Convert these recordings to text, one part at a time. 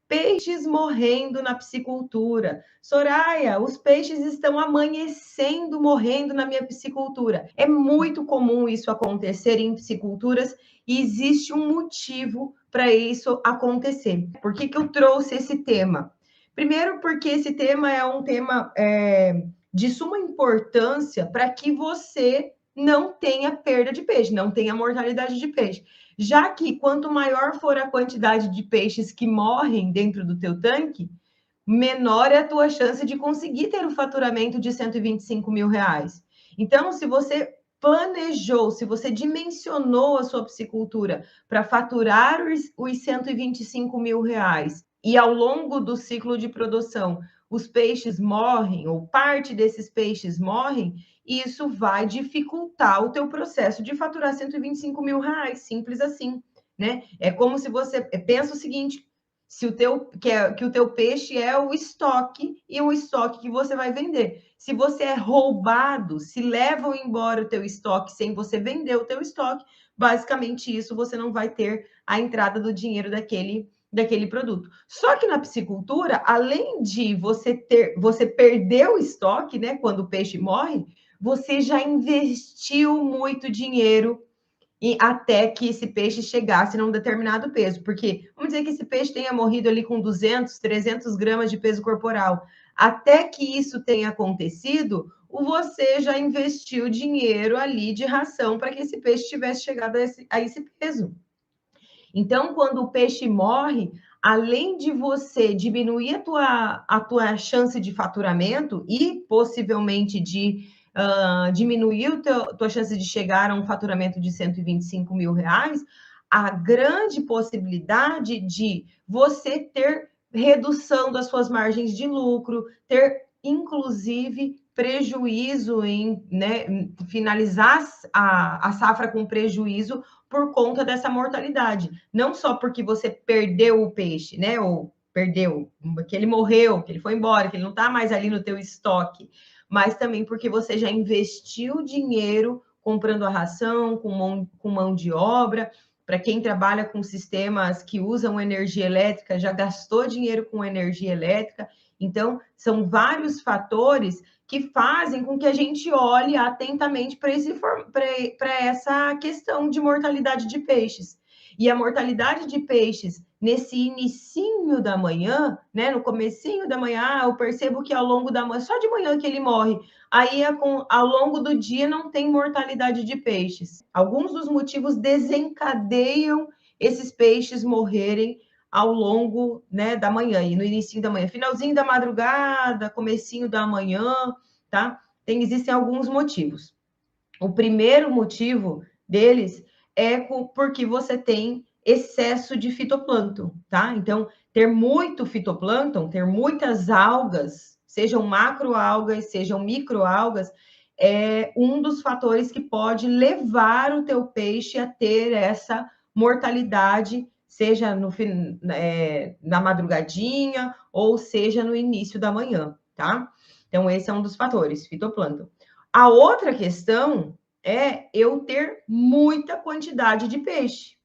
Peixes morrendo na piscicultura. Soraya, os peixes estão amanhecendo, morrendo na minha piscicultura. É muito comum isso acontecer em pisciculturas e existe um motivo para isso acontecer. Por que eu trouxe esse tema? Primeiro, porque esse tema é um tema de suma importância para que você não tenha perda de peixe, não tenha mortalidade de peixe. Já que quanto maior for a quantidade de peixes que morrem dentro do teu tanque, menor é a tua chance de conseguir ter um faturamento de 125 mil reais. Então, se você planejou, se você dimensionou a sua piscicultura para faturar os 125 mil reais e ao longo do ciclo de produção os peixes morrem ou parte desses peixes morrem, isso vai dificultar o teu processo de faturar 125 mil reais, simples assim, né? É como se você pensa o seguinte: se o teu que o teu peixe é o estoque e o estoque que você vai vender. Se você é roubado, se levam embora o teu estoque sem você vender o teu estoque, basicamente isso você não vai ter a entrada do dinheiro daquele produto. Só que na piscicultura, além de você perder o estoque, né, quando o peixe morre, você já investiu muito dinheiro e até que esse peixe chegasse num determinado peso, porque vamos dizer que esse peixe tenha morrido ali com 200, 300 gramas de peso corporal. Até que isso tenha acontecido, você já investiu dinheiro ali de ração para que esse peixe tivesse chegado a esse peso. Então, quando o peixe morre, além de você diminuir a tua chance de faturamento e possivelmente de diminuir tua chance de chegar a um faturamento de 125 mil reais, a grande possibilidade de você ter redução das suas margens de lucro, ter inclusive prejuízo em, né, finalizar a safra com prejuízo por conta dessa mortalidade. Não só porque você perdeu o peixe, né? Ou perdeu, que ele morreu, que ele foi embora, que ele não está mais ali no teu estoque, mas também porque você já investiu dinheiro comprando a ração, com mão de obra. Para quem trabalha com sistemas que usam energia elétrica, já gastou dinheiro com energia elétrica. Então, são vários fatores que fazem com que a gente olhe atentamente para essa questão de mortalidade de peixes. E a mortalidade de peixes nesse inicinho da manhã, né, no comecinho da manhã, eu percebo que ao longo da manhã, só de manhã que ele morre, aí ao longo do dia não tem mortalidade de peixes. Alguns dos motivos desencadeiam esses peixes morrerem ao longo, né, da manhã e no início da manhã, finalzinho da madrugada, comecinho da manhã, tá? Existem alguns motivos. O primeiro motivo deles é porque você tem excesso de fitoplâncton, tá? Então, ter muito fitoplâncton, ter muitas algas, sejam macroalgas, sejam microalgas, é um dos fatores que pode levar o teu peixe a ter essa mortalidade, seja na madrugadinha ou seja no início da manhã, tá? Então, esse é um dos fatores, fitoplâncton. A outra questão é eu ter muita quantidade de peixe.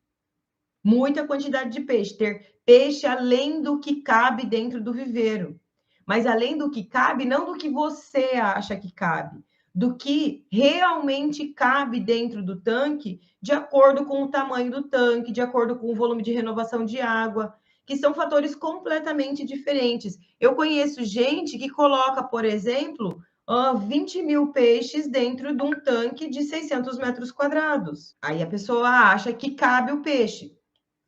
Muita quantidade de peixe. Ter peixe além do que cabe dentro do viveiro. Mas além do que cabe, não do que você acha que cabe, do que realmente cabe dentro do tanque, de acordo com o tamanho do tanque, de acordo com o volume de renovação de água, que são fatores completamente diferentes. Eu conheço gente que coloca, por exemplo, 20 mil peixes dentro de um tanque de 600 metros quadrados. Aí a pessoa acha que cabe o peixe.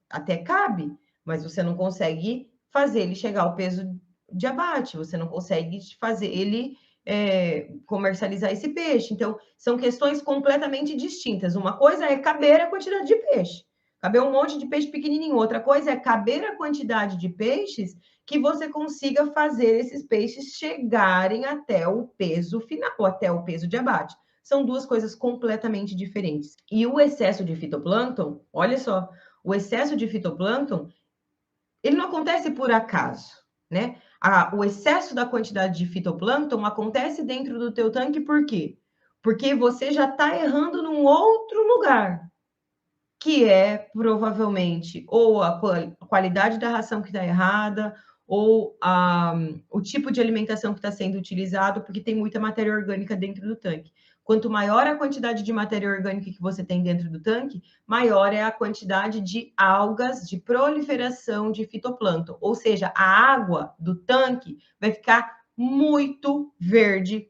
Até cabe, mas você não consegue fazer ele chegar ao peso de abate, você não consegue fazer ele comercializar esse peixe. Então, são questões completamente distintas. Uma coisa é caber a quantidade de peixe, caber um monte de peixe pequenininho. Outra coisa é caber a quantidade de peixes que você consiga fazer esses peixes chegarem até o peso final, ou até o peso de abate. São duas coisas completamente diferentes. E o excesso de fitoplâncton, olha só, o excesso de fitoplâncton, ele não acontece por acaso, né? O excesso da quantidade de fitoplâncton acontece dentro do teu tanque por quê? Porque você já está errando num outro lugar, que é provavelmente ou a qualidade da ração que está errada, ou o tipo de alimentação que está sendo utilizado, porque tem muita matéria orgânica dentro do tanque. Quanto maior a quantidade de matéria orgânica que você tem dentro do tanque, maior é a quantidade de algas, de proliferação de fitoplâncton. Ou seja, a água do tanque vai ficar muito verde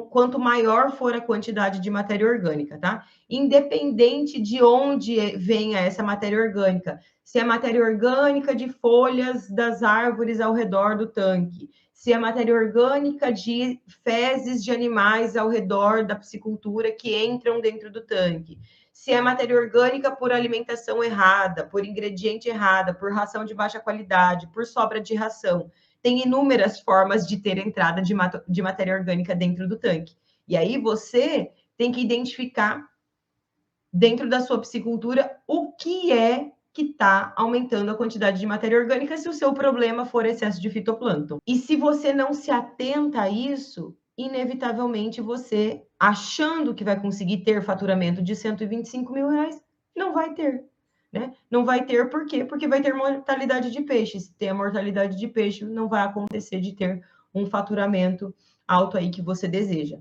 quanto maior for a quantidade de matéria orgânica, tá? Independente de onde venha essa matéria orgânica, se é matéria orgânica de folhas das árvores ao redor do tanque, se é matéria orgânica de fezes de animais ao redor da piscicultura que entram dentro do tanque, se é matéria orgânica por alimentação errada, por ingrediente errada, por ração de baixa qualidade, por sobra de ração. Tem inúmeras formas de ter entrada de matéria orgânica dentro do tanque. E aí você tem que identificar dentro da sua piscicultura o que é que está aumentando a quantidade de matéria orgânica se o seu problema for excesso de fitoplâncton. E se você não se atenta a isso, inevitavelmente você, achando que vai conseguir ter faturamento de R$125 mil, não vai ter. Né? Não vai ter por quê? Porque vai ter mortalidade de peixe. Se tem a mortalidade de peixe, não vai acontecer de ter um faturamento alto aí que você deseja.